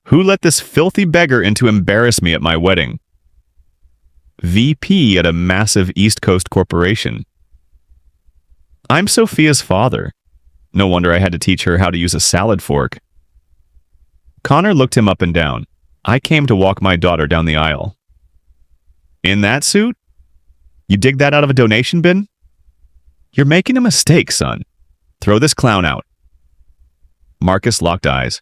Who let this filthy beggar in to embarrass me at my wedding? VP at a massive East Coast corporation. I'm Sophia's father. No wonder I had to teach her how to use a salad fork. Connor looked him up and down. I came to walk my daughter down the aisle. In that suit? You dig that out of a donation bin? You're making a mistake, son. Throw this clown out. Marcus locked eyes.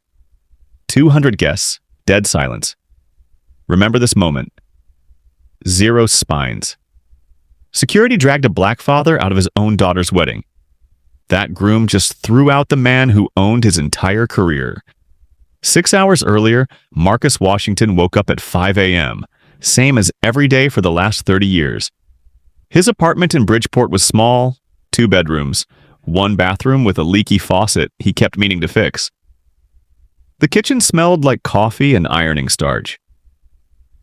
200 guests. Dead silence. Remember this moment. 0 spines. Security dragged a black father out of his own daughter's wedding. That groom just threw out the man who owned his entire career. 6 hours earlier, Marcus Washington woke up at 5 a.m., same as every day for the last 30 years. His apartment in Bridgeport was small, 2 bedrooms, 1 bathroom with a leaky faucet he kept meaning to fix. The kitchen smelled like coffee and ironing starch.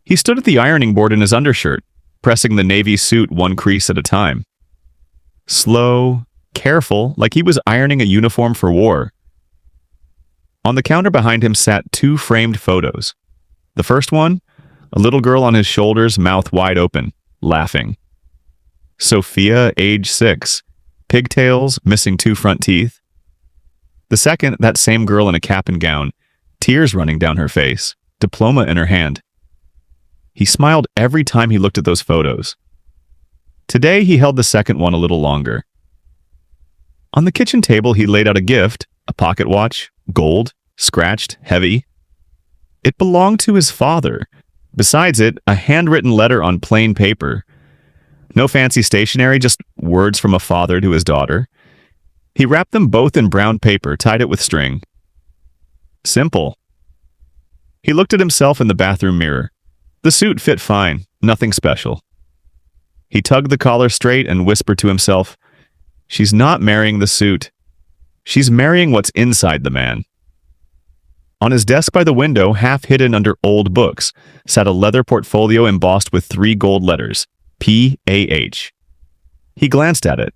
He stood at the ironing board in his undershirt, pressing the navy suit 1 crease at a time. Slow, careful, like he was ironing a uniform for war. On the counter behind him sat 2 framed photos. The first one, a little girl on his shoulders, mouth wide open, laughing. Sophia, age 6, pigtails, missing 2 front teeth. The second, that same girl in a cap and gown, tears running down her face, diploma in her hand. He smiled every time he looked at those photos. Today, he held the second one a little longer. On the kitchen table, he laid out a gift, a pocket watch, gold, scratched, heavy. It belonged to his father. Besides it, a handwritten letter on plain paper. No fancy stationery, just words from a father to his daughter. He wrapped them both in brown paper, tied it with string. Simple. He looked at himself in the bathroom mirror. The suit fit fine, nothing special. He tugged the collar straight and whispered to himself, "She's not marrying the suit. She's marrying what's inside the man." On his desk by the window, half hidden under old books, sat a leather portfolio embossed with 3 gold letters, P-A-H. He glanced at it.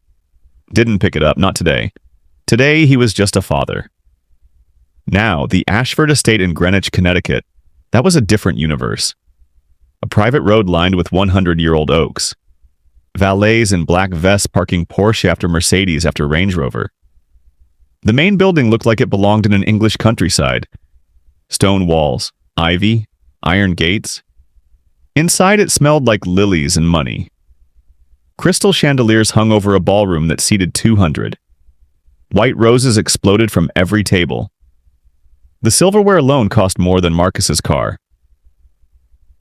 Didn't pick it up, not today. Today, he was just a father. Now, the Ashford estate in Greenwich, Connecticut, that was a different universe. A private road lined with 100-year-old oaks. Valets in black vests parking Porsche after Mercedes after Range Rover. The main building looked like it belonged in an English countryside. Stone walls, ivy, iron gates. Inside it smelled like lilies and money. Crystal chandeliers hung over a ballroom that seated 200. White roses exploded from every table. The silverware alone cost more than Marcus's car.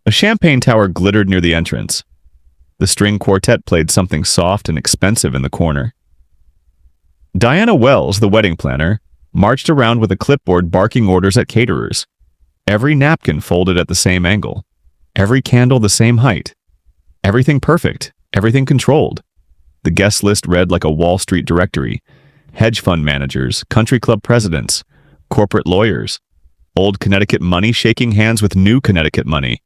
A champagne tower glittered near the entrance. The string quartet played something soft and expensive in the corner. Diana Wells, the wedding planner, marched around with a clipboard barking orders at caterers. Every napkin folded at the same angle. Every candle the same height. Everything perfect. Everything controlled. The guest list read like a Wall Street directory. Hedge fund managers, country club presidents, corporate lawyers, old Connecticut money shaking hands with new Connecticut money.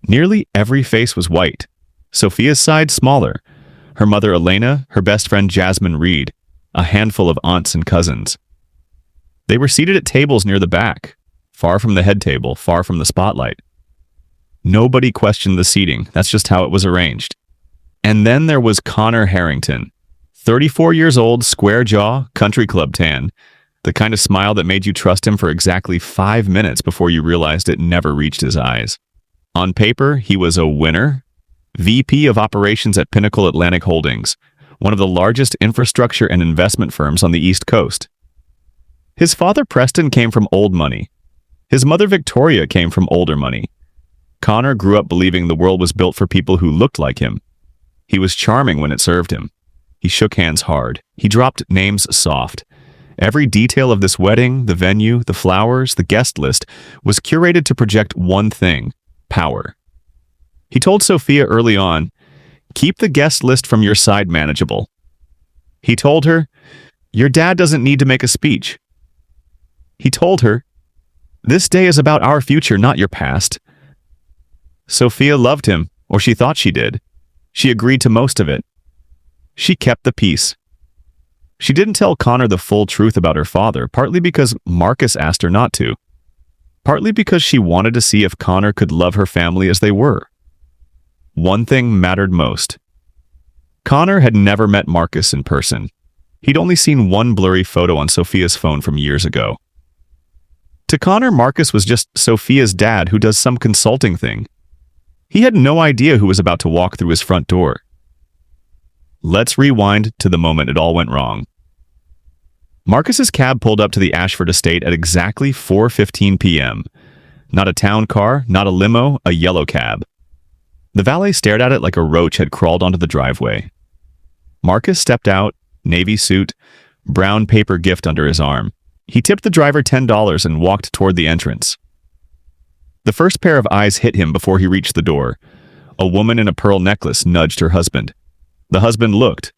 Nearly every face was white. Sophia's side smaller. Her mother Elena, her best friend Jasmine Reed, a handful of aunts and cousins. They were seated at tables near the back, far from the head table, far from the spotlight. Nobody questioned the seating. That's just how it was arranged. And then there was Connor Harrington, 34 years old, square jaw, country club tan, the kind of smile that made you trust him for exactly 5 minutes before you realized it never reached his eyes. On paper, he was a winner, VP of operations at Pinnacle Atlantic Holdings, one of the largest infrastructure and investment firms on the East Coast. His father Preston came from old money. His mother Victoria came from older money. Connor grew up believing the world was built for people who looked like him. He was charming when it served him. He shook hands hard. He dropped names soft. Every detail of this wedding, the venue, the flowers, the guest list, was curated to project one thing: power. He told Sophia early on, "Keep the guest list from your side manageable." He told her, "Your dad doesn't need to make a speech." He told her, "This day is about our future, not your past." Sophia loved him, or she thought she did. She agreed to most of it. She kept the peace. She didn't tell Connor the full truth about her father, partly because Marcus asked her not to. partly because she wanted to see if Connor could love her family as they were. One thing mattered most. Connor had never met Marcus in person. He'd only seen one blurry photo on Sophia's phone from years ago. To Connor, Marcus was just Sophia's dad who does some consulting thing. He had no idea who was about to walk through his front door. Let's rewind to the moment it all went wrong. Marcus's cab pulled up to the Ashford estate at exactly 4:15 p.m. Not a town car, not a limo, a yellow cab. The valet stared at it like a roach had crawled onto the driveway. Marcus stepped out, navy suit, brown paper gift under his arm. He tipped the driver $10 and walked toward the entrance. The first pair of eyes hit him before he reached the door. A woman in a pearl necklace nudged her husband. The husband looked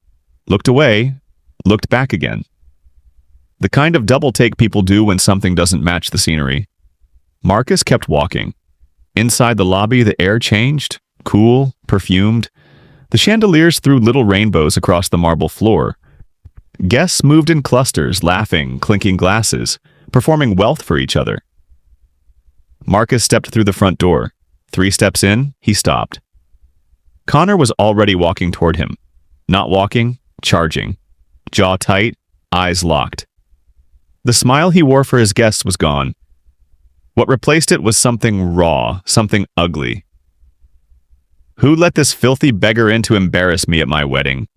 away, looked back again. The kind of double take people do when something doesn't match the scenery. Marcus kept walking. Inside the lobby, the air changed, cool, perfumed. The chandeliers threw little rainbows across the marble floor. Guests moved in clusters, laughing, clinking glasses, performing wealth for each other. Marcus stepped through the front door. 3 steps in, he stopped. Connor was already walking toward him. Not walking, charging. Jaw tight, eyes locked. The smile he wore for his guests was gone. What replaced it was something raw, something ugly. Who let this filthy beggar in to embarrass me at my wedding?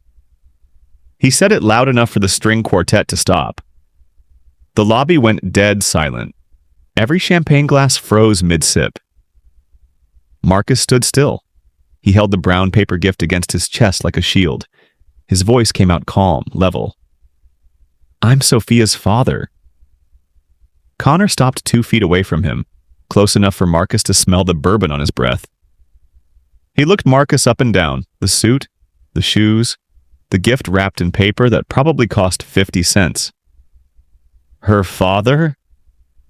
He said it loud enough for the string quartet to stop. The lobby went dead silent. Every champagne glass froze mid-sip. Marcus stood still. He held the brown paper gift against his chest like a shield. His voice came out calm, level. I'm Sophia's father. Connor stopped 2 feet away from him, close enough for Marcus to smell the bourbon on his breath. He looked Marcus up and down, the suit, the shoes, the gift wrapped in paper that probably cost 50 cents. Her father?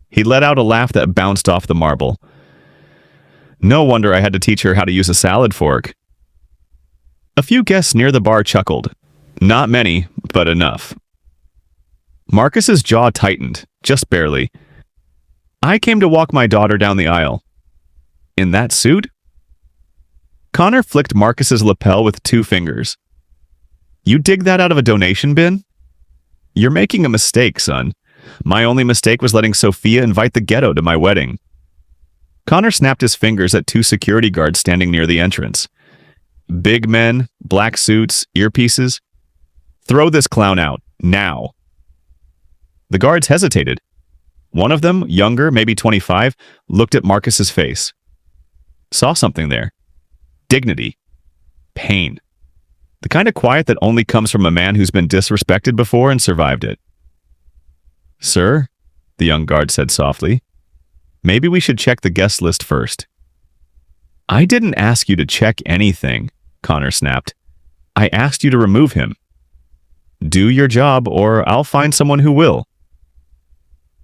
He let out a laugh that bounced off the marble. No wonder I had to teach her how to use a salad fork. A few guests near the bar chuckled. Not many, but enough. Marcus's jaw tightened, just barely. I came to walk my daughter down the aisle. In that suit? Connor flicked Marcus's lapel with 2 fingers. You dig that out of a donation bin? You're making a mistake, son. My only mistake was letting Sophia invite the ghetto to my wedding. Connor snapped his fingers at 2 security guards standing near the entrance. Big men, black suits, earpieces. Throw this clown out, now. The guards hesitated. One of them, younger, maybe 25, looked at Marcus's face. Saw something there. Dignity. Pain. The kind of quiet that only comes from a man who's been disrespected before and survived it. Sir, the young guard said softly, maybe we should check the guest list first. I didn't ask you to check anything, Connor snapped. I asked you to remove him. Do your job, or I'll find someone who will.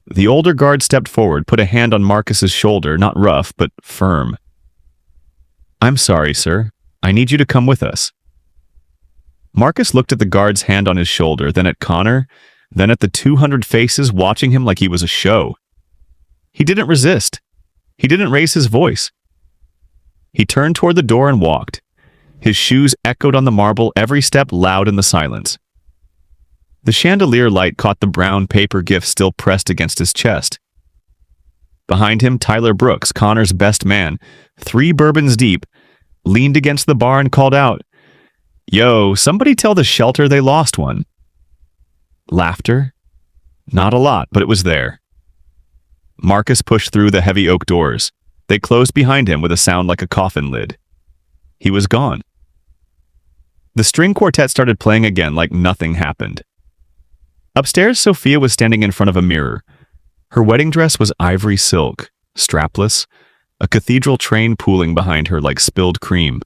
The older guard stepped forward, put a hand on Marcus's shoulder, not rough, but firm. I'm sorry, sir. I need you to come with us. Marcus looked at the guard's hand on his shoulder, then at Connor, then at the 200 faces watching him like he was a show. He didn't resist. He didn't raise his voice. He turned toward the door and walked. His shoes echoed on the marble, every step loud in the silence. The chandelier light caught the brown paper gift still pressed against his chest. Behind him, Tyler Brooks, Connor's best man, 3 bourbons deep, leaned against the bar and called out, Yo, somebody tell the shelter they lost one. Laughter? Not a lot, but it was there. Marcus pushed through the heavy oak doors. They closed behind him with a sound like a coffin lid. He was gone. The string quartet started playing again like nothing happened. Upstairs, Sophia was standing in front of a mirror. Her wedding dress was ivory silk, strapless, a cathedral train pooling behind her like spilled cream.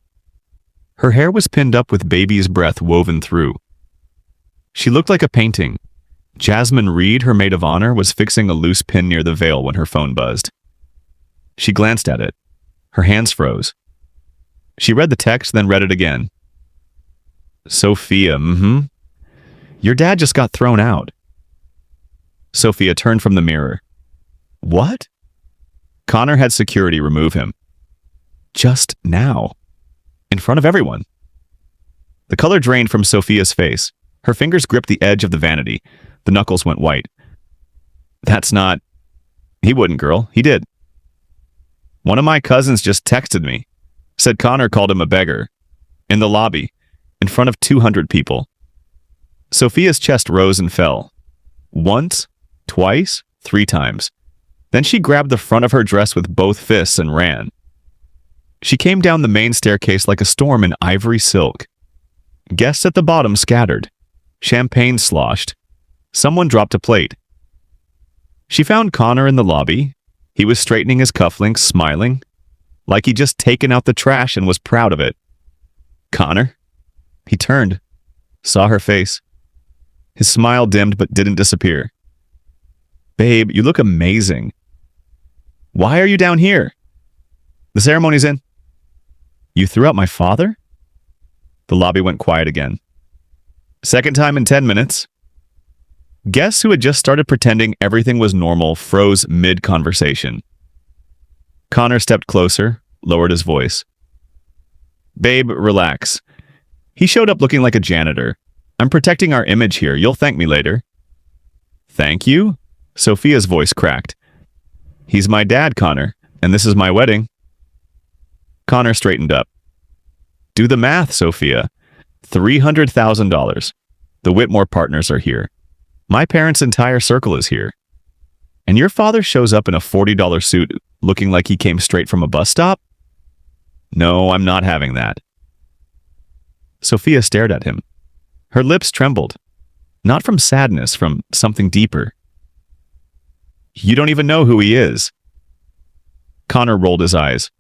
Her hair was pinned up with baby's breath woven through. She looked like a painting. Jasmine Reed, her maid of honor, was fixing a loose pin near the veil when her phone buzzed. She glanced at it. Her hands froze. She read the text, then read it again. Sophia, Your dad just got thrown out. Sophia turned from the mirror. What? Connor had security remove him. Just now. In front of everyone. The color drained from Sophia's face. Her fingers gripped the edge of the vanity. The knuckles went white. That's not... He wouldn't, girl. He did. One of my cousins just texted me. Said Connor called him a beggar. In the lobby. In front of 200 people. Sophia's chest rose and fell. Once, twice, 3 times. Then she grabbed the front of her dress with both fists and ran. She came down the main staircase like a storm in ivory silk. Guests at the bottom scattered. Champagne sloshed. Someone dropped a plate. She found Connor in the lobby. He was straightening his cufflinks, smiling, like he'd just taken out the trash and was proud of it. Connor? He turned, saw her face. His smile dimmed but didn't disappear. Babe, you look amazing. Why are you down here? The ceremony's in. You threw out my father? The lobby went quiet again. Second time in 10 minutes. Guests who had just started pretending everything was normal froze mid-conversation. Connor stepped closer, lowered his voice. Babe, relax. He showed up looking like a janitor. I'm protecting our image here. You'll thank me later. Thank you? Sophia's voice cracked. He's my dad, Connor, and this is my wedding. Connor straightened up. Do the math, Sophia. $300,000. The Whitmore partners are here. My parents' entire circle is here. And your father shows up in a $40 suit looking like he came straight from a bus stop? No, I'm not having that. Sophia stared at him. Her lips trembled. Not from sadness, from something deeper. You don't even know who he is. Connor rolled his eyes.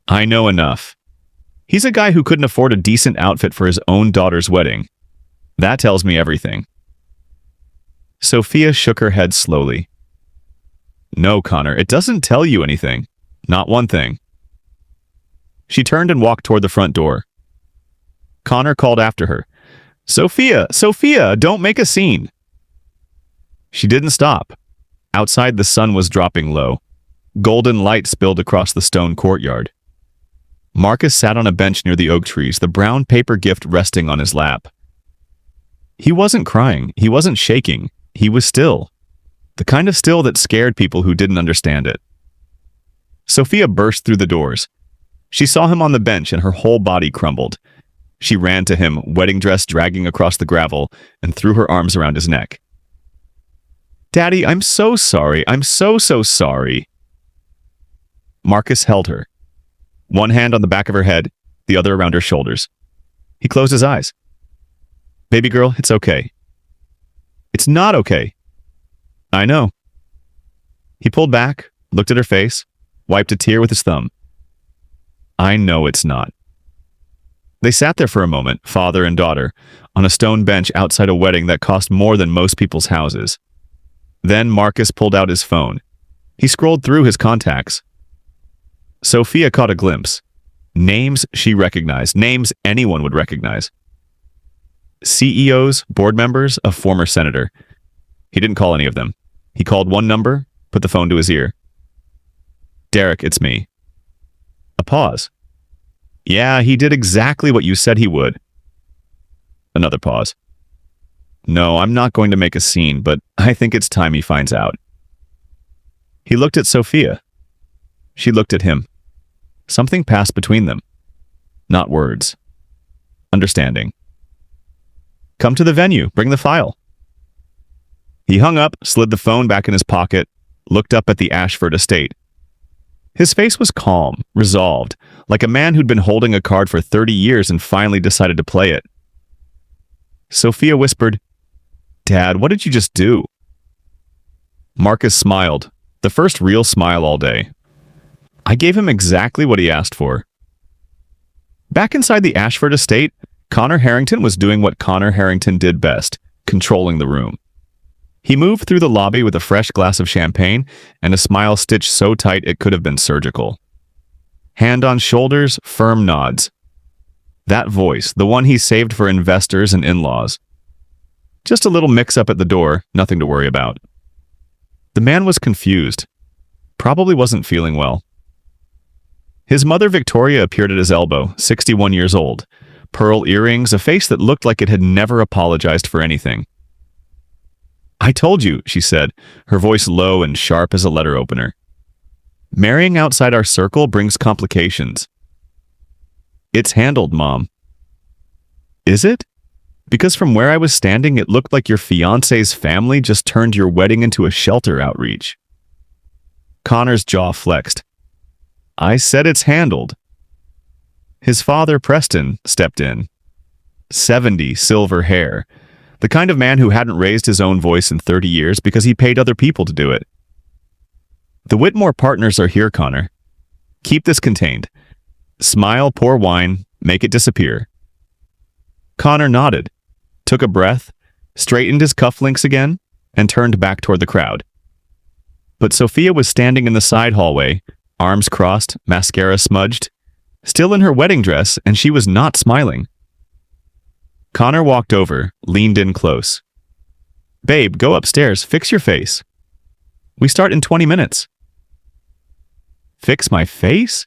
I know enough. He's a guy who couldn't afford a decent outfit for his own daughter's wedding. That tells me everything. Sophia shook her head slowly. No, Connor, it doesn't tell you anything. Not one thing. She turned and walked toward the front door. Connor called after her. Sophia, Sophia, don't make a scene. She didn't stop. Outside, the sun was dropping low. Golden light spilled across the stone courtyard. Marcus sat on a bench near the oak trees, the brown paper gift resting on his lap. He wasn't crying. He wasn't shaking. He was still. The kind of still that scared people who didn't understand it. Sophia burst through the doors. She saw him on the bench and her whole body crumbled. She ran to him, wedding dress dragging across the gravel, and threw her arms around his neck. Daddy, I'm so sorry. I'm so sorry. Marcus held her. One hand on the back of her head, the other around her shoulders. He closed his eyes. Baby girl, it's okay. It's not okay. I know. He pulled back, looked at her face, wiped a tear with his thumb. I know it's not. They sat there for a moment, father and daughter, on a stone bench outside a wedding that cost more than most people's houses. Then Marcus pulled out his phone. He scrolled through his contacts. Sophia caught a glimpse. Names she recognized, names anyone would recognize. CEOs, board members, a former senator. He didn't call any of them. He called one number, put the phone to his ear. Derek, it's me. A pause. Yeah, he did exactly what you said he would. Another pause. No, I'm not going to make a scene, but I think it's time he finds out. He looked at Sophia. She looked at him. Something passed between them. Not words. Understanding. Come to the venue. Bring the file. He hung up, slid the phone back in his pocket, looked up at the Ashford estate. His face was calm, resolved, like a man who'd been holding a card for 30 years and finally decided to play it. Sophia whispered, Dad, what did you just do? Marcus smiled, the first real smile all day. I gave him exactly what he asked for. Back inside the Ashford estate, Connor Harrington was doing what Connor Harrington did best, controlling the room. He moved through the lobby with a fresh glass of champagne and a smile stitched so tight it could have been surgical. Hand on shoulders, firm nods. That voice, the one he saved for investors and in-laws. Just a little mix-up at the door, nothing to worry about. The man was confused. Probably wasn't feeling well. His mother Victoria appeared at his elbow, 61 years old. Pearl earrings, a face that looked like it had never apologized for anything. "I told you," she said, her voice low and sharp as a letter opener. "Marrying outside our circle brings complications." "It's handled, Mom." "Is it? Because from where I was standing, it looked like your fiancé's family just turned your wedding into a shelter outreach." Connor's jaw flexed. "I said it's handled." His father, Preston, stepped in. 70, silver hair. The kind of man who hadn't raised his own voice in 30 years because he paid other people to do it. "The Whitmore partners are here, Connor. Keep this contained. Smile, pour wine, make it disappear." Connor nodded, took a breath, straightened his cufflinks again, and turned back toward the crowd. But Sophia was standing in the side hallway, arms crossed, mascara smudged, still in her wedding dress, and she was not smiling. Connor walked over, leaned in close. "Babe, go upstairs, fix your face. We start in 20 minutes. "Fix my face?"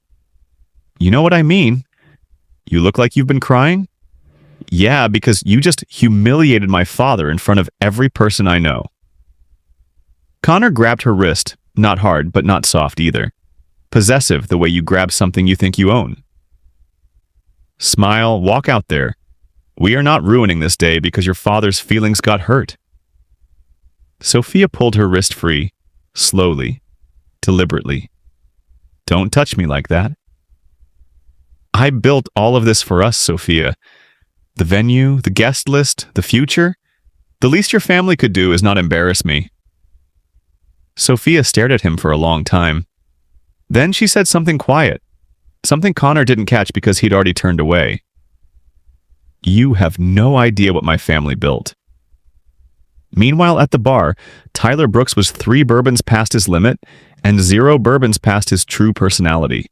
"You know what I mean. You look like you've been crying?" "Yeah, because you just humiliated my father in front of every person I know." Connor grabbed her wrist, not hard, but not soft either. Possessive, the way you grab something you think you own. "Smile, walk out there. We are not ruining this day because your father's feelings got hurt." Sophia pulled her wrist free, slowly, deliberately. "Don't touch me like that." "I built all of this for us, Sophia. The venue, the guest list, the future. The least your family could do is not embarrass me." Sophia stared at him for a long time. Then she said something quiet, something Connor didn't catch because he'd already turned away. "You have no idea what my family built." Meanwhile, at the bar, Tyler Brooks was 3 bourbons past his limit and 0 bourbons past his true personality.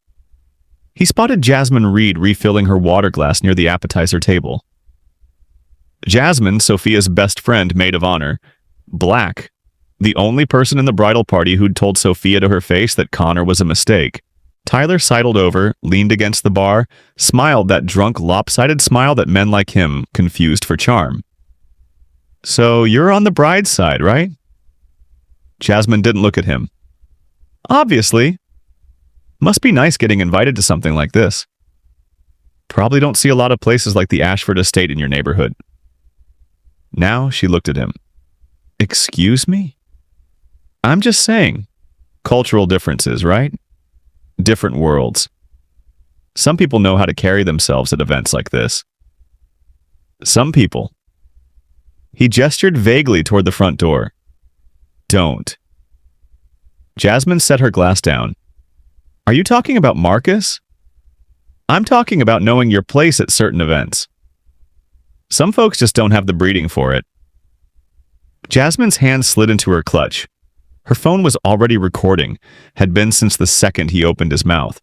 He spotted Jasmine Reed refilling her water glass near the appetizer table. Jasmine, Sophia's best friend, maid of honor, black, the only person in the bridal party who'd told Sophia to her face that Connor was a mistake. Tyler sidled over, leaned against the bar, smiled that drunk, lopsided smile that men like him confused for charm. "So you're on the bride's side, right?" Jasmine didn't look at him. "Obviously. Must be nice getting invited to something like this. Probably don't see a lot of places like the Ashford estate in your neighborhood." Now she looked at him. "Excuse me?" "I'm just saying. Cultural differences, right? Different worlds. Some people know how to carry themselves at events like this." "Some people." He gestured vaguely toward the front door. "Don't." Jasmine set her glass down. "Are you talking about Marcus?" "I'm talking about knowing your place at certain events. Some folks just don't have the breeding for it." Jasmine's hand slid into her clutch. Her phone was already recording, had been since the second he opened his mouth.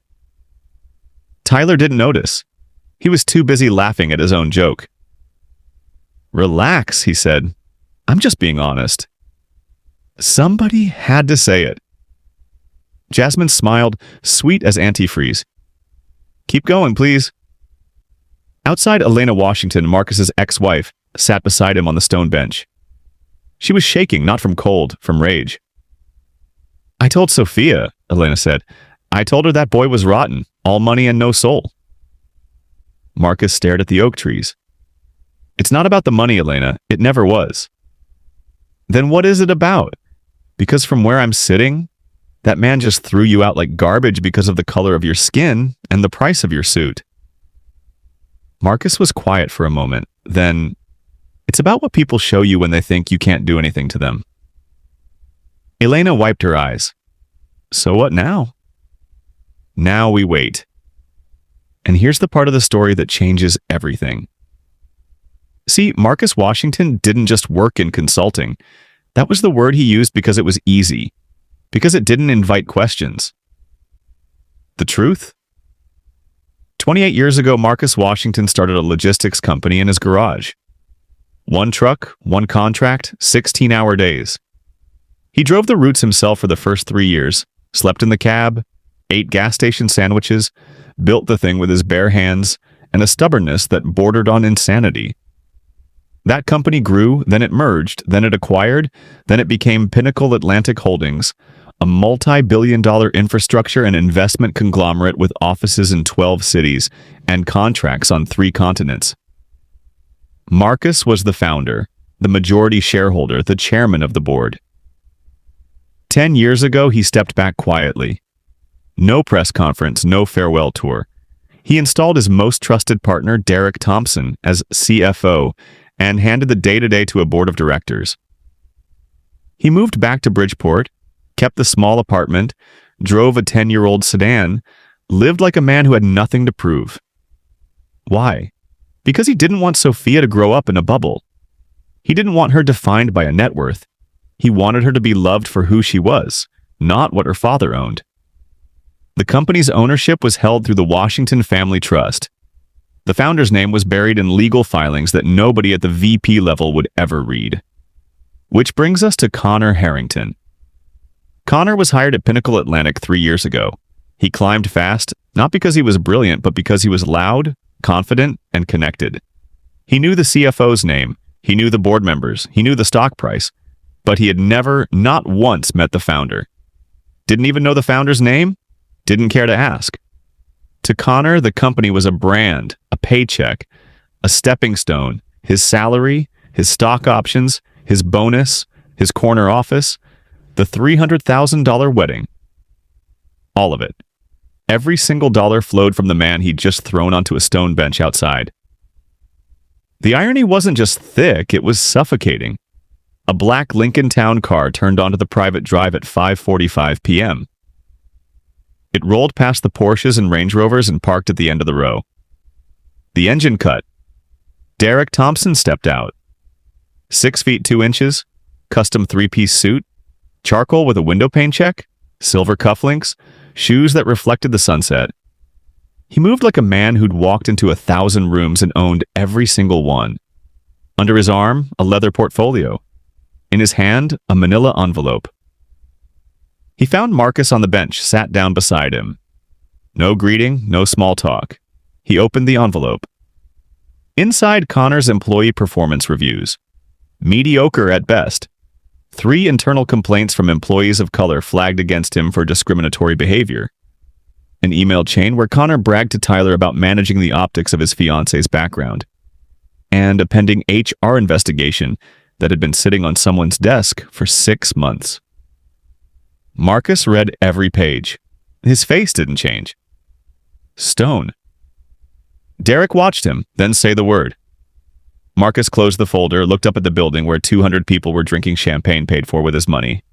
Tyler didn't notice. He was too busy laughing at his own joke. "Relax," he said. "I'm just being honest." Somebody had to say it. Jasmine smiled, sweet as antifreeze. "Keep going, please." Outside, Elena Washington, Marcus's ex-wife, sat beside him on the stone bench. She was shaking, not from cold, from rage. "I told Sophia," Elena said. "I told her that boy was rotten, all money and no soul." Marcus stared at the oak trees. "It's not about the money, Elena. It never was." "Then what is it about? Because from where I'm sitting, that man just threw you out like garbage because of the color of your skin and the price of your suit." Marcus was quiet for a moment. Then, "It's about what people show you when they think you can't do anything to them." Elena wiped her eyes. "So what now?" "Now we wait." And here's the part of the story that changes everything. See, Marcus Washington didn't just work in consulting. That was the word he used because it was easy, because it didn't invite questions. The truth? 28 years ago, Marcus Washington started a logistics company in his garage. 1 truck, 1 contract, 16-hour days. He drove the routes himself for the first 3 years, slept in the cab, ate gas station sandwiches, built the thing with his bare hands, and a stubbornness that bordered on insanity. That company grew, then it merged, then it acquired, then it became Pinnacle Atlantic Holdings, a multi-billion-dollar infrastructure and investment conglomerate with offices in 12 cities and contracts on 3 continents. Marcus was the founder, the majority shareholder, the chairman of the board. 10 years ago, he stepped back quietly. No press conference, no farewell tour. He installed his most trusted partner, Derek Thompson, as CFO and handed the day-to-day to a board of directors. He moved back to Bridgeport, kept the small apartment, drove a 10-year-old sedan, lived like a man who had nothing to prove. Why? Because he didn't want Sophia to grow up in a bubble. He didn't want her defined by a net worth. He wanted her to be loved for who she was, not what her father owned. The company's ownership was held through the Washington Family Trust. The founder's name was buried in legal filings that nobody at the VP level would ever read. Which brings us to Connor Harrington. Connor was hired at Pinnacle Atlantic 3 years ago. He climbed fast, not because he was brilliant, but because he was loud, confident, and connected. He knew the CFO's name, he knew the board members, he knew the stock price, but he had never, not once, met the founder. Didn't even know the founder's name? Didn't care to ask. To Connor, the company was a brand, a paycheck, a stepping stone, his salary, his stock options, his bonus, his corner office, the $300,000 wedding. All of it. Every single dollar flowed from the man he'd just thrown onto a stone bench outside. The irony wasn't just thick, it was suffocating. A black Lincoln Town car turned onto the private drive at 5:45 p.m. It rolled past the Porsches and Range Rovers and parked at the end of the row. The engine cut. Derek Thompson stepped out. 6 feet 2 inches, custom 3-piece suit, charcoal with a window pane check, silver cufflinks, shoes that reflected the sunset. He moved like a man who'd walked into 1,000 rooms and owned every single one. Under his arm, a leather portfolio. In his hand, a manila envelope. He found Marcus on the bench, sat down beside him. No greeting, no small talk. He opened the envelope. Inside, Connor's employee performance reviews. Mediocre at best. 3 internal complaints from employees of color flagged against him for discriminatory behavior. An email chain where Connor bragged to Tyler about managing the optics of his fiance's background. And a pending HR investigation that had been sitting on someone's desk for 6 months. Marcus read every page. His face didn't change. Stone. Derek watched him, then say the word. Marcus closed the folder, looked up at the building where 200 people were drinking champagne paid for with his money.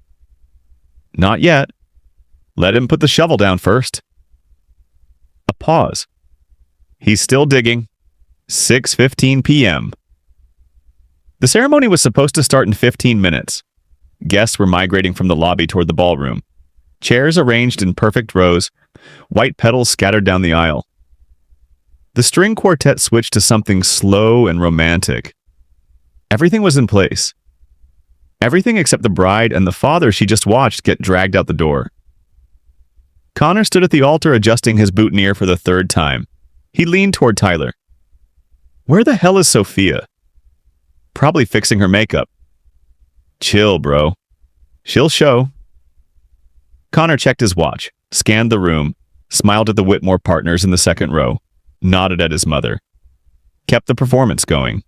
Not yet. Let him put the shovel down first. A pause. He's still digging. 6:15 p.m. The ceremony was supposed to start in 15 minutes. Guests were migrating from the lobby toward the ballroom. Chairs arranged in perfect rows, white petals scattered down the aisle. The string quartet switched to something slow and romantic. Everything was in place. Everything except the bride and the father she just watched get dragged out the door. Connor stood at the altar adjusting his boutonniere for the 3rd time. He leaned toward Tyler. Where the hell is Sophia? Probably fixing her makeup. Chill, bro. She'll show. Connor checked his watch, scanned the room, smiled at the Whitmore partners in the 2nd row, nodded at his mother. Kept the performance going.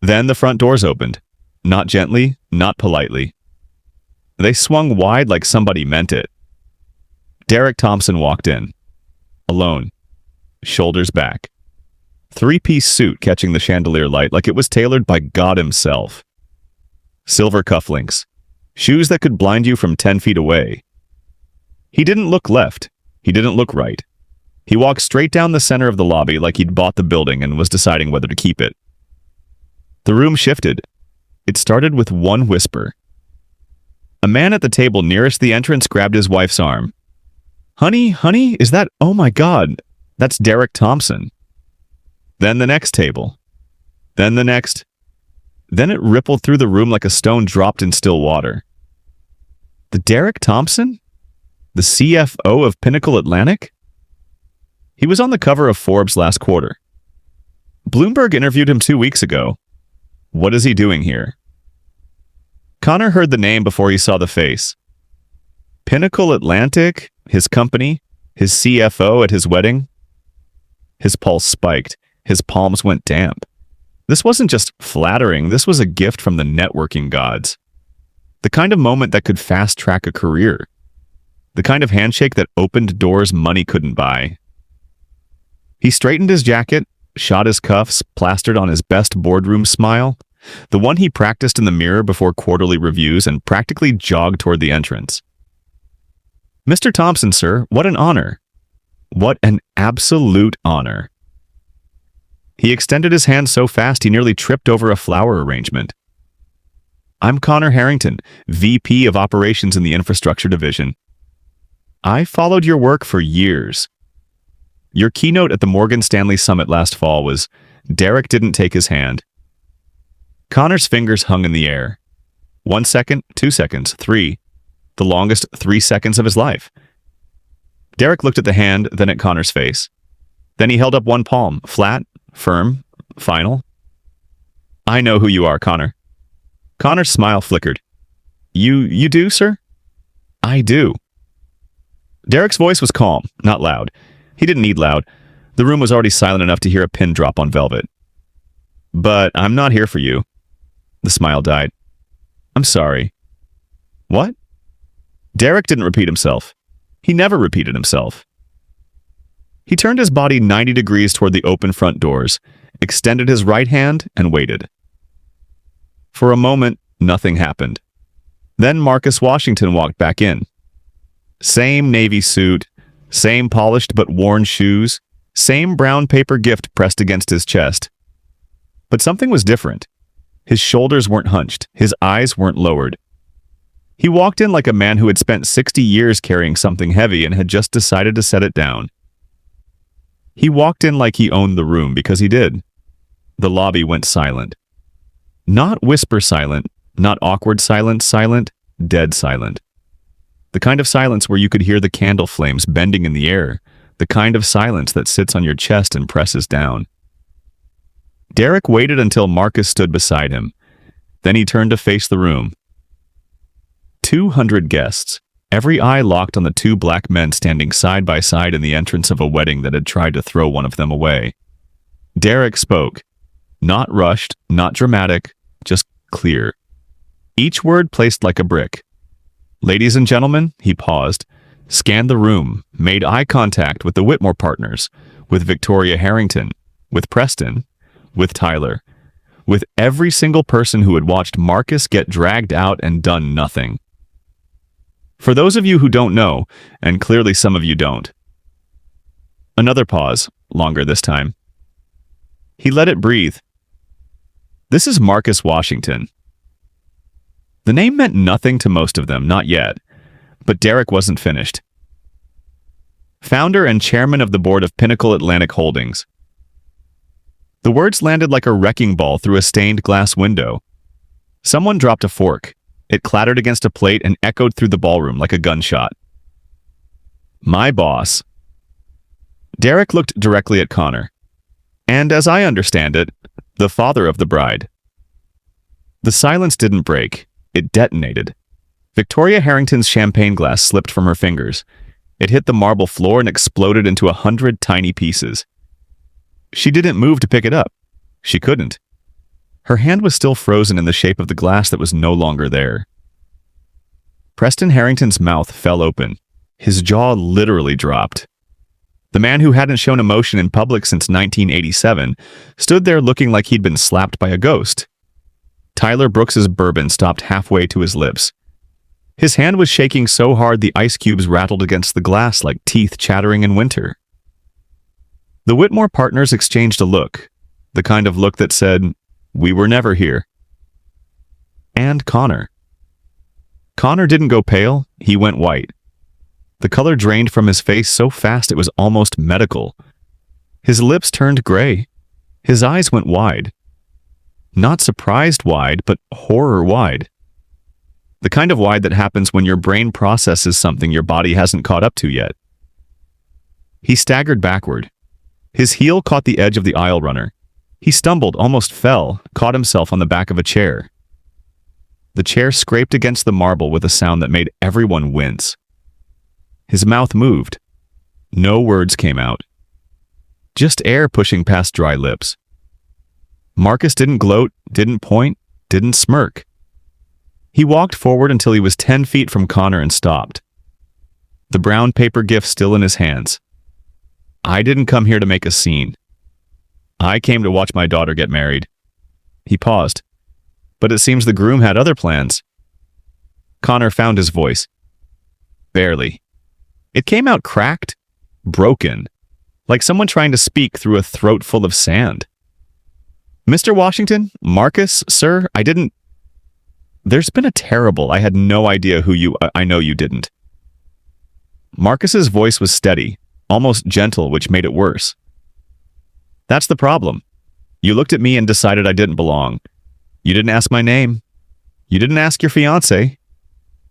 Then the front doors opened. Not gently, not politely. They swung wide like somebody meant it. Derek Thompson walked in. Alone. Shoulders back. 3-piece suit catching the chandelier light like it was tailored by God himself. Silver cufflinks. Shoes that could blind you from 10 feet away. He didn't look left. He didn't look right. He walked straight down the center of the lobby like he'd bought the building and was deciding whether to keep it. The room shifted. It started with one whisper. A man at the table nearest the entrance grabbed his wife's arm. Honey, is that... Oh my God, that's Derek Thompson. Then the next table. Then the next. Then it rippled through the room like a stone dropped in still water. The Derek Thompson? The CFO of Pinnacle Atlantic? He was on the cover of Forbes last quarter. Bloomberg interviewed him 2 weeks ago. What is he doing here? Connor heard the name before he saw the face. Pinnacle Atlantic? His company? His CFO at his wedding? His pulse spiked. His palms went damp. This wasn't just flattering, this was a gift from the networking gods. The kind of moment that could fast-track a career. The kind of handshake that opened doors money couldn't buy. He straightened his jacket, shot his cuffs, plastered on his best boardroom smile, the one he practiced in the mirror before quarterly reviews, and practically jogged toward the entrance. Mr. Thompson, sir, what an honor. What an absolute honor. He extended his hand so fast he nearly tripped over a flower arrangement. I'm Connor Harrington, VP of Operations in the Infrastructure Division. I followed your work for years. Your keynote at the Morgan Stanley Summit last fall was, Derek didn't take his hand. Connor's fingers hung in the air. 1 second, 2 seconds, 3. The longest 3 seconds of his life. Derek looked at the hand, then at Connor's face. Then he held up one palm, flat, firm, final. I know who you are, Connor. Connor's smile flickered. You do, sir? I do. Derek's voice was calm, not loud. He didn't need loud. The room was already silent enough to hear a pin drop on velvet. But I'm not here for you. The smile died. I'm sorry. What? Derek didn't repeat himself. He never repeated himself. He turned his body 90 degrees toward the open front doors, extended his right hand, and waited. For a moment, nothing happened. Then Marcus Washington walked back in. Same navy suit, same polished but worn shoes, same brown paper gift pressed against his chest. But something was different. His shoulders weren't hunched, his eyes weren't lowered. He walked in like a man who had spent 60 years carrying something heavy and had just decided to set it down. He walked in like he owned the room, because he did. The lobby went silent. Not whisper silent, not awkward silent, dead silent. The kind of silence where you could hear the candle flames bending in the air, the kind of silence that sits on your chest and presses down. Derek waited until Marcus stood beside him. Then he turned to face the room. 200 guests, every eye locked on the two black men standing side by side in the entrance of a wedding that had tried to throw one of them away. Derek spoke. Not rushed, not dramatic, just clear. Each word placed like a brick. Ladies and gentlemen, he paused, scanned the room, made eye contact with the Whitmore partners, with Victoria Harrington, with Preston, with Tyler, with every single person who had watched Marcus get dragged out and done nothing. For those of you who don't know, and clearly some of you don't. Another pause, longer this time. He let it breathe. This is Marcus Washington. The name meant nothing to most of them, not yet, but Derek wasn't finished. Founder and chairman of the board of Pinnacle Atlantic Holdings. The words landed like a wrecking ball through a stained glass window. Someone dropped a fork. It clattered against a plate and echoed through the ballroom like a gunshot. My boss. Derek looked directly at Connor. And as I understand it, the father of the bride. The silence didn't break. It detonated. Victoria Harrington's champagne glass slipped from her fingers. It hit the marble floor and exploded into 100 tiny pieces. She didn't move to pick it up. She couldn't. Her hand was still frozen in the shape of the glass that was no longer there. Preston Harrington's mouth fell open. His jaw literally dropped. The man who hadn't shown emotion in public since 1987 stood there looking like he'd been slapped by a ghost. Tyler Brooks's bourbon stopped halfway to his lips. His hand was shaking so hard the ice cubes rattled against the glass like teeth chattering in winter. The Whitmore partners exchanged a look, the kind of look that said, "We were never here." And Connor. Connor didn't go pale, he went white. The color drained from his face so fast it was almost medical. His lips turned gray. His eyes went wide. Not surprised wide, but horror wide. The kind of wide that happens when your brain processes something your body hasn't caught up to yet. He staggered backward. His heel caught the edge of the aisle runner. He stumbled, almost fell, caught himself on the back of a chair. The chair scraped against the marble with a sound that made everyone wince. His mouth moved. No words came out. Just air pushing past dry lips. Marcus didn't gloat, didn't point, didn't smirk. He walked forward until he was 10 feet from Connor and stopped. The brown paper gift still in his hands. I didn't come here to make a scene. I came to watch my daughter get married. He paused. But it seems the groom had other plans. Connor found his voice. Barely. It came out cracked, broken, like someone trying to speak through a throat full of sand. Mr. Washington, Marcus, sir, I didn't... There's been a terrible... I had no idea who you... I know you didn't. Marcus's voice was steady, almost gentle, which made it worse. That's the problem. You looked at me and decided I didn't belong. You didn't ask my name. You didn't ask your fiancé.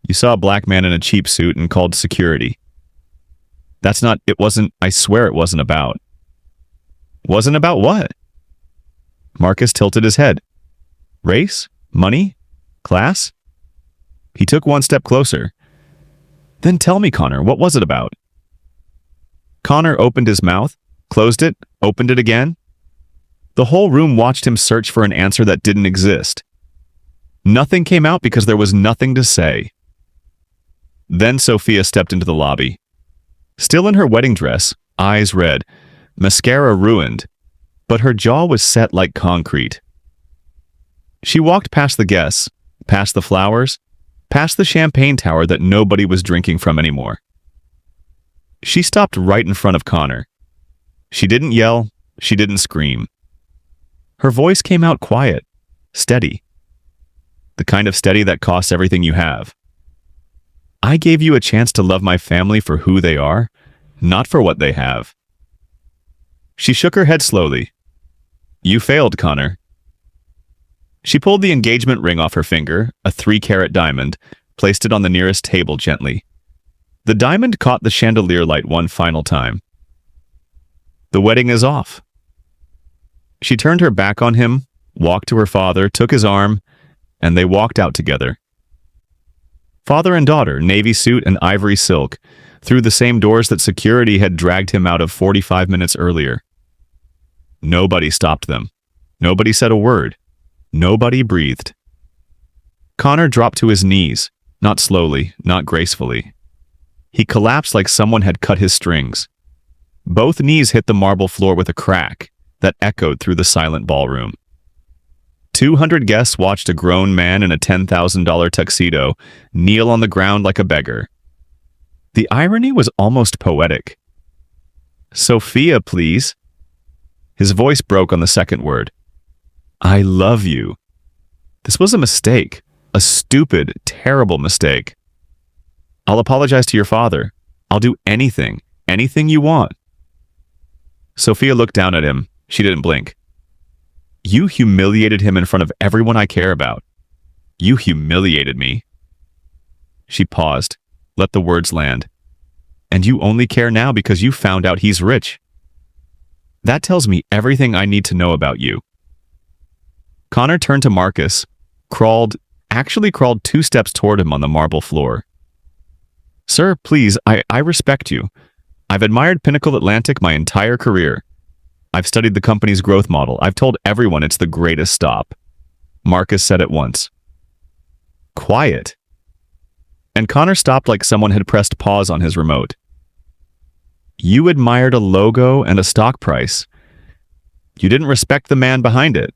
You saw a black man in a cheap suit and called security. That's not... It wasn't... I swear it wasn't about... Wasn't about what? Marcus tilted his head. Race? Money? Class? He took one step closer. Then tell me, Connor, what was it about? Connor opened his mouth, closed it, opened it again. The whole room watched him search for an answer that didn't exist. Nothing came out because there was nothing to say. Then Sophia stepped into the lobby. Still in her wedding dress, eyes red, mascara ruined, but her jaw was set like concrete. She walked past the guests, past the flowers, past the champagne tower that nobody was drinking from anymore. She stopped right in front of Connor. She didn't yell, she didn't scream. Her voice came out quiet, steady. The kind of steady that costs everything you have. I gave you a chance to love my family for who they are, not for what they have. She shook her head slowly. You failed, Connor. She pulled the engagement ring off her finger, a 3-carat diamond, placed it on the nearest table gently. The diamond caught the chandelier light one final time. The wedding is off. She turned her back on him, walked to her father, took his arm, and they walked out together. Father and daughter, navy suit and ivory silk, through the same doors that security had dragged him out of 45 minutes earlier. Nobody stopped them. Nobody said a word. Nobody breathed. Connor dropped to his knees, not slowly, not gracefully. He collapsed like someone had cut his strings. Both knees hit the marble floor with a crack that echoed through the silent ballroom. 200 guests watched a grown man in a $10,000 tuxedo kneel on the ground like a beggar. The irony was almost poetic. Sophia, please. His voice broke on the second word. I love you. This was a mistake. A stupid, terrible mistake. I'll apologize to your father. I'll do anything. Anything you want. Sophia looked down at him. She didn't blink. You humiliated him in front of everyone I care about. You humiliated me. She paused, let the words land. And you only care now because you found out he's rich. That tells me everything I need to know about you. Connor turned to Marcus, actually crawled 2 steps toward him on the marble floor. Sir, please, I respect you. I've admired Pinnacle Atlantic my entire career. I've studied the company's growth model. I've told everyone it's the greatest stop. Marcus said it once. Quiet. And Connor stopped like someone had pressed pause on his remote. You admired a logo and a stock price. You didn't respect the man behind it.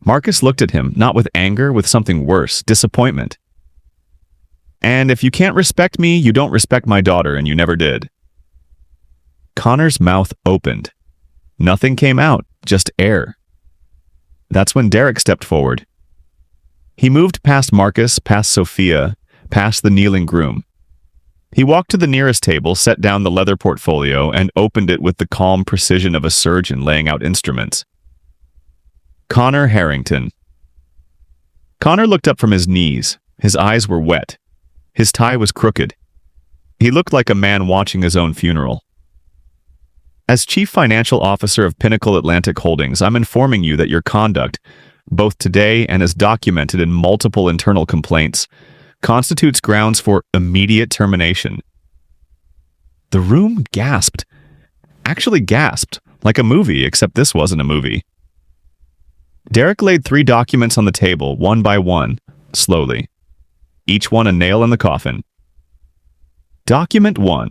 Marcus looked at him, not with anger, with something worse, disappointment. And if you can't respect me, you don't respect my daughter, and you never did. Connor's mouth opened. Nothing came out, just air. That's when Derek stepped forward. He moved past Marcus, past Sophia, past the kneeling groom. He walked to the nearest table, set down the leather portfolio, and opened it with the calm precision of a surgeon laying out instruments. Connor Harrington. Connor looked up from his knees, His eyes were wet. His tie was crooked. He looked like a man watching his own funeral. As Chief Financial Officer of Pinnacle Atlantic Holdings, I'm informing you that your conduct, both today and as documented in multiple internal complaints, constitutes grounds for immediate termination. The room gasped. Actually gasped, like a movie, except this wasn't a movie. Derek laid 3 documents on the table, one by one, slowly. Each one a nail in the coffin. Document 1.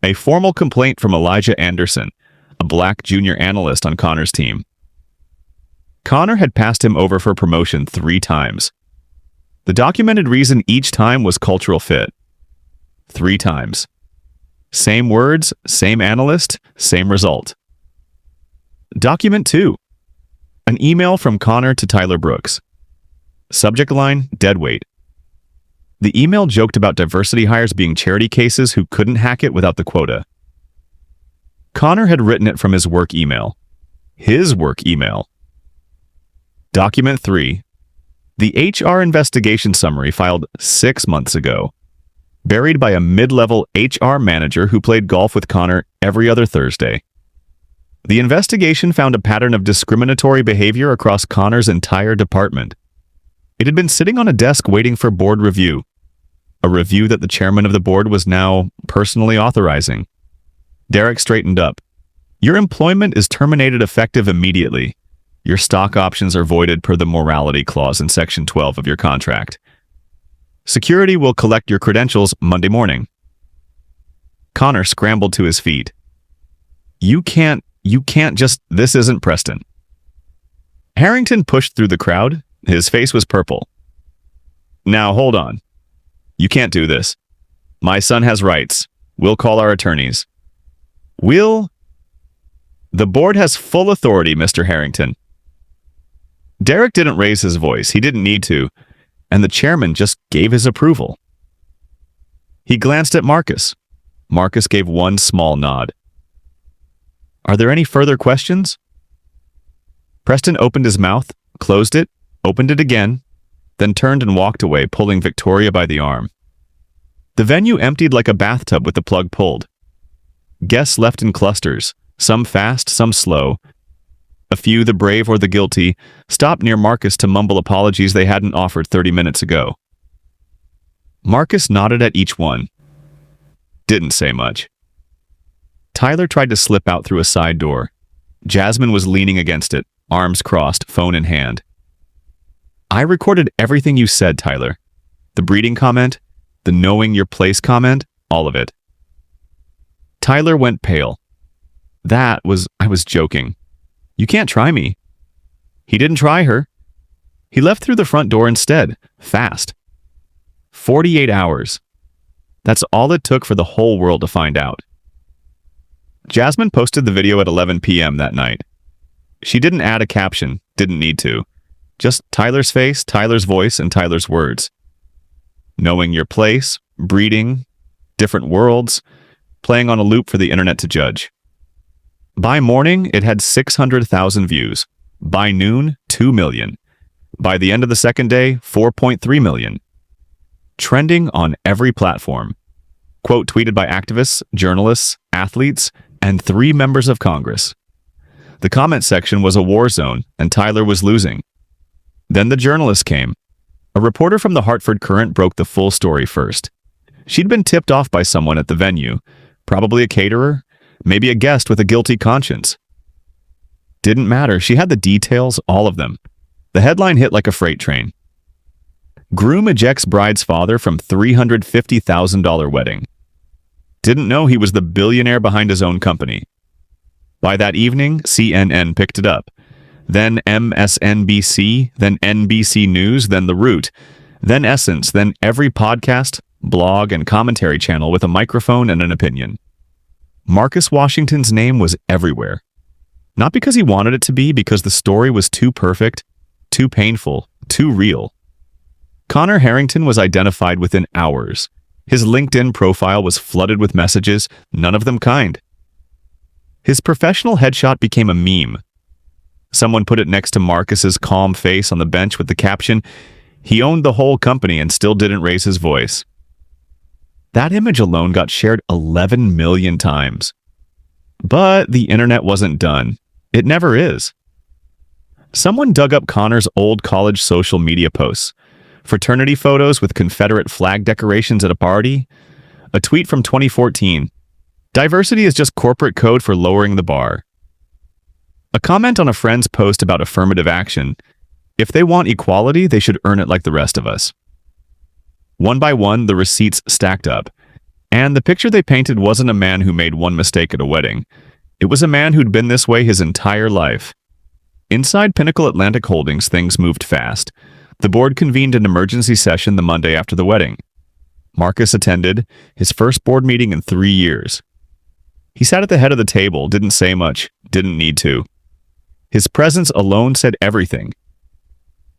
A formal complaint from Elijah Anderson, a black junior analyst on Connor's team. Connor had passed him over for promotion 3 times. The documented reason each time was cultural fit. 3 times. Same words, same analyst, same result. Document 2. An email from Connor to Tyler Brooks. Subject line, deadweight. The email joked about diversity hires being charity cases who couldn't hack it without the quota. Connor had written it from his work email. His work email. Document 3. The HR investigation summary filed 6 months ago. Buried by a mid-level HR manager who played golf with Connor every other Thursday. The investigation found a pattern of discriminatory behavior across Connor's entire department. It had been sitting on a desk waiting for board review, a review that the chairman of the board was now personally authorizing. Derek straightened up. Your employment is terminated effective immediately. Your stock options are voided per the morality clause in Section 12 of your contract. Security will collect your credentials Monday morning. Connor scrambled to his feet. You can't just, this isn't Preston. Harrington pushed through the crowd. His face was purple. Now, hold on. You can't do this. My son has rights. We'll call our attorneys. The board has full authority, Mr. Harrington. Derek didn't raise his voice. He didn't need to. And the chairman just gave his approval. He glanced at Marcus. Marcus gave one small nod. Are there any further questions? Preston opened his mouth, closed it, opened it again, then turned and walked away, pulling Victoria by the arm. The venue emptied like a bathtub with the plug pulled. Guests left in clusters, some fast, some slow. A few, the brave or the guilty, stopped near Marcus to mumble apologies they hadn't offered 30 minutes ago. Marcus nodded at each one. Didn't say much. Tyler tried to slip out through a side door. Jasmine was leaning against it, arms crossed, phone in hand. I recorded everything you said, Tyler. The breeding comment, the knowing your place comment, all of it. Tyler went pale. I was joking. You can't try me. He didn't try her. He left through the front door instead, fast. 48 hours. That's all it took for the whole world to find out. Jasmine posted the video at 11 p.m. that night. She didn't add a caption, didn't need to. Just Tyler's face, Tyler's voice, and Tyler's words. Knowing your place, breeding, different worlds, playing on a loop for the internet to judge. By morning, it had 600,000 views. By noon, 2 million. By the end of the second day, 4.3 million. Trending on every platform. Quote tweeted by activists, journalists, athletes, and 3 members of Congress. The comment section was a war zone, and Tyler was losing. Then the journalist came. A reporter from the Hartford Courant broke the full story first. She'd been tipped off by someone at the venue, probably a caterer, maybe a guest with a guilty conscience. Didn't matter, she had the details, all of them. The headline hit like a freight train. Groom ejects bride's father from $350,000 wedding. Didn't know he was the billionaire behind his own company. By that evening, CNN picked it up. Then MSNBC, then NBC News, then The Root, then Essence, then every podcast, blog, and commentary channel with a microphone and an opinion. Marcus Washington's name was everywhere. Not because he wanted it to be, because the story was too perfect, too painful, too real. Connor Harrington was identified within hours. His LinkedIn profile was flooded with messages, none of them kind. His professional headshot became a meme. Someone put it next to Marcus's calm face on the bench with the caption, He owned the whole company and still didn't raise his voice. That image alone got shared 11 million times. But the internet wasn't done. It never is. Someone dug up Connor's old college social media posts, fraternity photos with Confederate flag decorations at a party, a tweet from 2014. Diversity is just corporate code for lowering the bar. A comment on a friend's post about affirmative action. If they want equality, they should earn it like the rest of us. One by one, the receipts stacked up. And the picture they painted wasn't a man who made one mistake at a wedding. It was a man who'd been this way his entire life. Inside Pinnacle Atlantic Holdings, things moved fast. The board convened an emergency session the Monday after the wedding. Marcus attended, his first board meeting in 3 years. He sat at the head of the table, didn't say much, didn't need to. His presence alone said everything.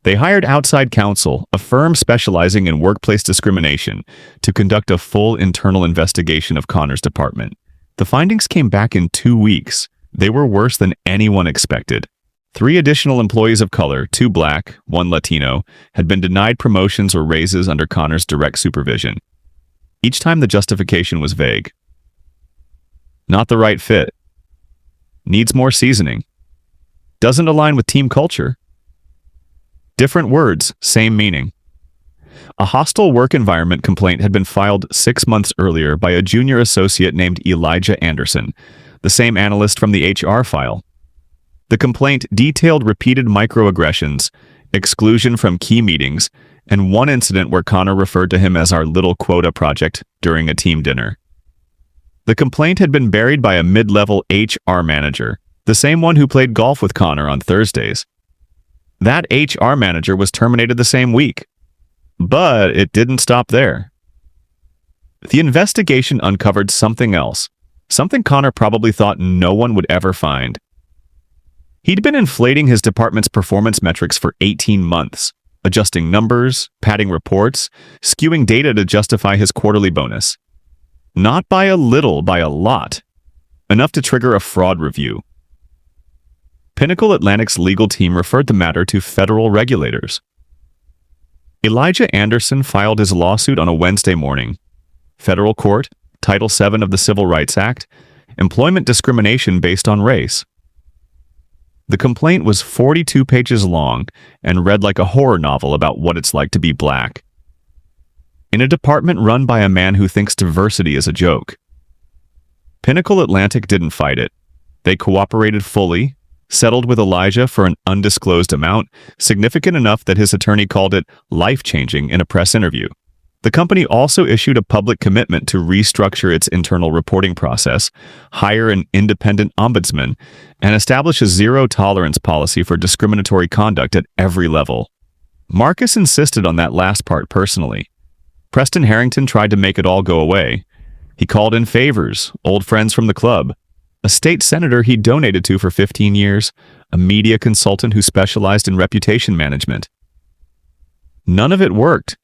They hired outside counsel, a firm specializing in workplace discrimination, to conduct a full internal investigation of Connor's department. The findings came back in 2 weeks. They were worse than anyone expected. 3 additional employees of color, 2 black, 1 Latino, had been denied promotions or raises under Connor's direct supervision. Each time the justification was vague. Not the right fit. Needs more seasoning. Doesn't align with team culture. Different words, same meaning. A hostile work environment complaint had been filed 6 months earlier by a junior associate named Elijah Anderson, the same analyst from the HR file. The complaint detailed repeated microaggressions, exclusion from key meetings, and one incident where Connor referred to him as our little quota project during a team dinner. The complaint had been buried by a mid-level HR manager, the same one who played golf with Connor on Thursdays. That HR manager was terminated the same week. But it didn't stop there. The investigation uncovered something else, something Connor probably thought no one would ever find. He'd been inflating his department's performance metrics for 18 months, adjusting numbers, padding reports, skewing data to justify his quarterly bonus. Not by a little, by a lot. Enough to trigger a fraud review. Pinnacle Atlantic's legal team referred the matter to federal regulators. Elijah Anderson filed his lawsuit on a Wednesday morning. Federal court, Title VII of the Civil Rights Act, employment discrimination based on race. The complaint was 42 pages long and read like a horror novel about what it's like to be black. In a department run by a man who thinks diversity is a joke. Pinnacle Atlantic didn't fight it. They cooperated fully, settled with Elijah for an undisclosed amount, significant enough that his attorney called it life-changing in a press interview. The company also issued a public commitment to restructure its internal reporting process, hire an independent ombudsman, and establish a zero-tolerance policy for discriminatory conduct at every level. Marcus insisted on that last part personally. Preston Harrington tried to make it all go away. He called in favors, old friends from the club, a state senator he donated to for 15 years, a media consultant who specialized in reputation management. None of it worked.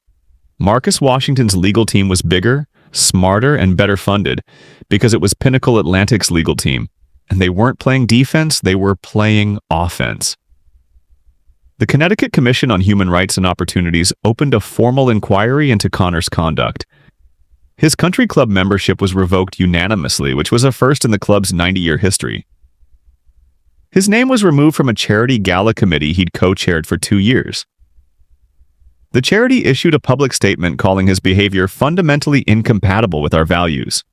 Marcus Washington's legal team was bigger, smarter, and better funded because it was Pinnacle Atlantic's legal team, and they weren't playing defense, they were playing offense. The Connecticut Commission on Human Rights and Opportunities opened a formal inquiry into Connor's conduct. His country club membership was revoked unanimously, which was a first in the club's 90-year history. His name was removed from a charity gala committee he'd co-chaired for 2 years. The charity issued a public statement calling his behavior fundamentally incompatible with our values.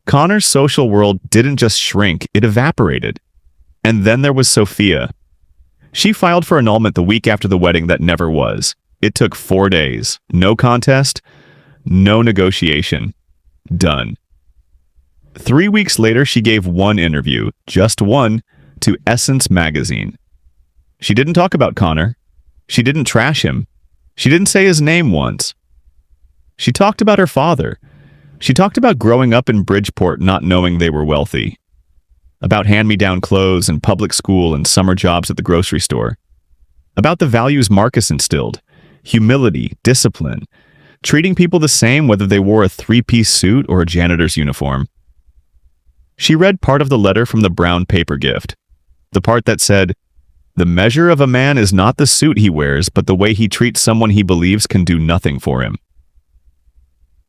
Connor's social world didn't just shrink, it evaporated. And then there was Sophia. She filed for annulment the week after the wedding that never was. It took 4 days. No contest, no negotiation. Done. 3 weeks later, she gave one interview, just one, to Essence magazine. She didn't talk about Connor. She didn't trash him. She didn't say his name once. She talked about her father. She talked about growing up in Bridgeport not knowing they were wealthy. About hand-me-down clothes and public school and summer jobs at the grocery store. About the values Marcus instilled. Humility, discipline, treating people the same whether they wore a 3-piece suit or a janitor's uniform. She read part of the letter from the brown paper gift. The part that said, The measure of a man is not the suit he wears, but the way he treats someone he believes can do nothing for him.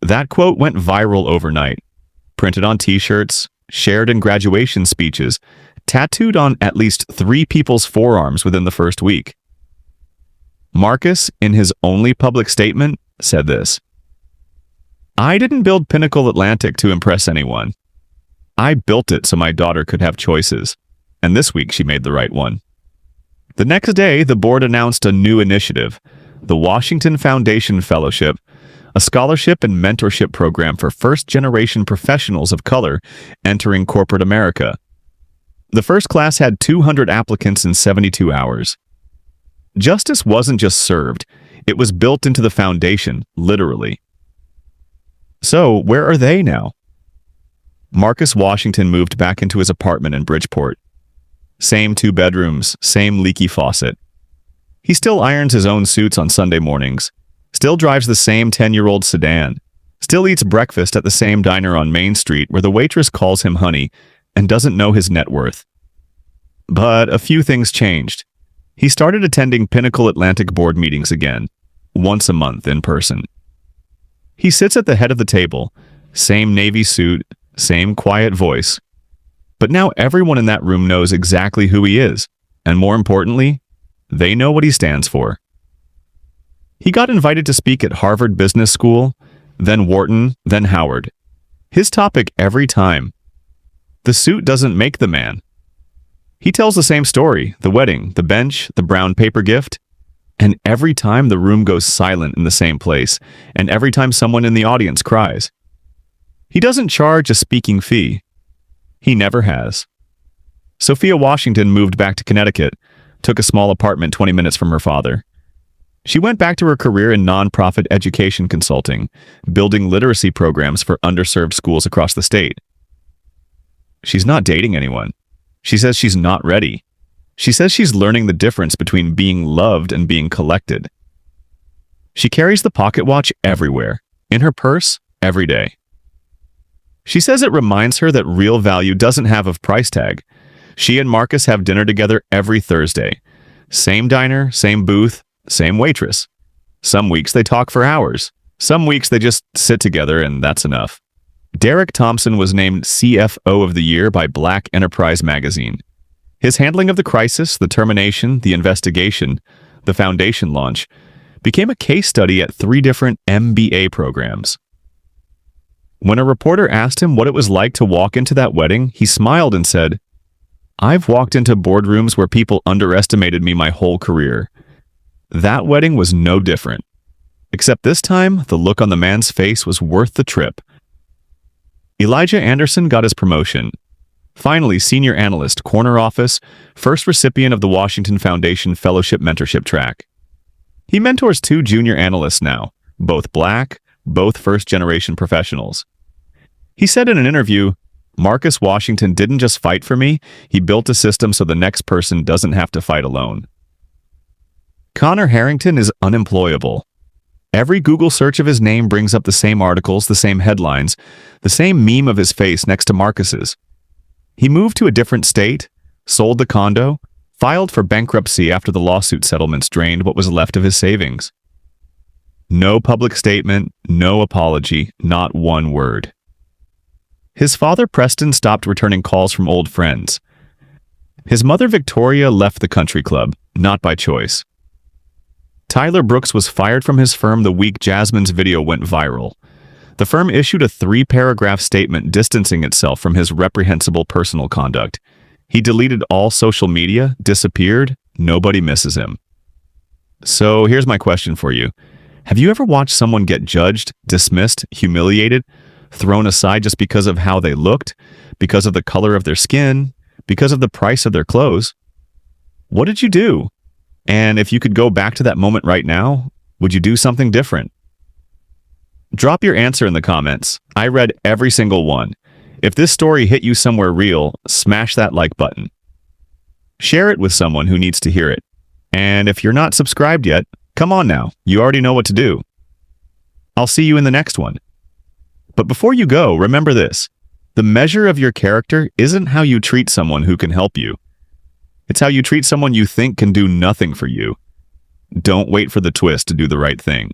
That quote went viral overnight. Printed on t-shirts, shared in graduation speeches, tattooed on at least 3 people's forearms within the first week. Marcus, in his only public statement, said this: "I didn't build Pinnacle Atlantic to impress anyone. I built it so my daughter could have choices, and this week she made the right one." The next day, the board announced a new initiative, the Washington Foundation Fellowship, a scholarship and mentorship program for first-generation professionals of color entering corporate America. The first class had 200 applicants in 72 hours. Justice wasn't just served, it was built into the foundation, literally. So, where are they now? Marcus Washington moved back into his apartment in Bridgeport. Same 2 bedrooms, same leaky faucet. He still irons his own suits on Sunday mornings, still drives the same 10-year-old sedan, still eats breakfast at the same diner on Main Street where the waitress calls him honey and doesn't know his net worth. But a few things changed. He started attending Pinnacle Atlantic board meetings again, once a month in person. He sits at the head of the table, same navy suit, same quiet voice. But now everyone in that room knows exactly who he is, and more importantly, they know what he stands for. He got invited to speak at Harvard Business School, then Wharton, then Howard. His topic every time: the suit doesn't make the man. He tells the same story, the wedding, the bench, the brown paper gift, and every time the room goes silent in the same place, and every time someone in the audience cries. He doesn't charge a speaking fee. He never has. Sophia Washington moved back to Connecticut, took a small apartment 20 minutes from her father. She went back to her career in nonprofit education consulting, building literacy programs for underserved schools across the state. She's not dating anyone. She says she's not ready. She says she's learning the difference between being loved and being collected. She carries the pocket watch everywhere, in her purse, every day. She says it reminds her that real value doesn't have a price tag. She and Marcus have dinner together every Thursday. Same diner, same booth, same waitress. Some weeks they talk for hours. Some weeks they just sit together and that's enough. Derek Thompson was named CFO of the Year by Black Enterprise magazine. His handling of the crisis, the termination, the investigation, the foundation launch, became a case study at 3 different MBA programs. When a reporter asked him what it was like to walk into that wedding, he smiled and said, "I've walked into boardrooms where people underestimated me my whole career. That wedding was no different. Except this time, the look on the man's face was worth the trip." Elijah Anderson got his promotion. Finally, senior analyst, corner office, first recipient of the Washington Foundation Fellowship Mentorship Track. He mentors 2 junior analysts now, both Black, both first-generation professionals. He said in an interview, "Marcus Washington didn't just fight for me, he built a system so the next person doesn't have to fight alone." Connor Harrington is unemployable. Every Google search of his name brings up the same articles, the same headlines, the same meme of his face next to Marcus's. He moved to a different state, sold the condo, filed for bankruptcy after the lawsuit settlements drained what was left of his savings. No public statement, no apology, not one word. His father Preston stopped returning calls from old friends. His mother Victoria left the country club, not by choice. Tyler Brooks was fired from his firm the week Jasmine's video went viral. The firm issued a 3-paragraph statement distancing itself from his reprehensible personal conduct. He deleted all social media, disappeared, nobody misses him. So here's my question for you. Have you ever watched someone get judged, dismissed, humiliated, thrown aside just because of how they looked, because of the color of their skin, because of the price of their clothes? What did you do? And if you could go back to that moment right now, would you do something different? Drop your answer in the comments. I read every single one. If this story hit you somewhere real, smash that like button. Share it with someone who needs to hear it. And if you're not subscribed yet, come on now. You already know what to do. I'll see you in the next one. But before you go, remember this. The measure of your character isn't how you treat someone who can help you. It's how you treat someone you think can do nothing for you. Don't wait for the twist to do the right thing.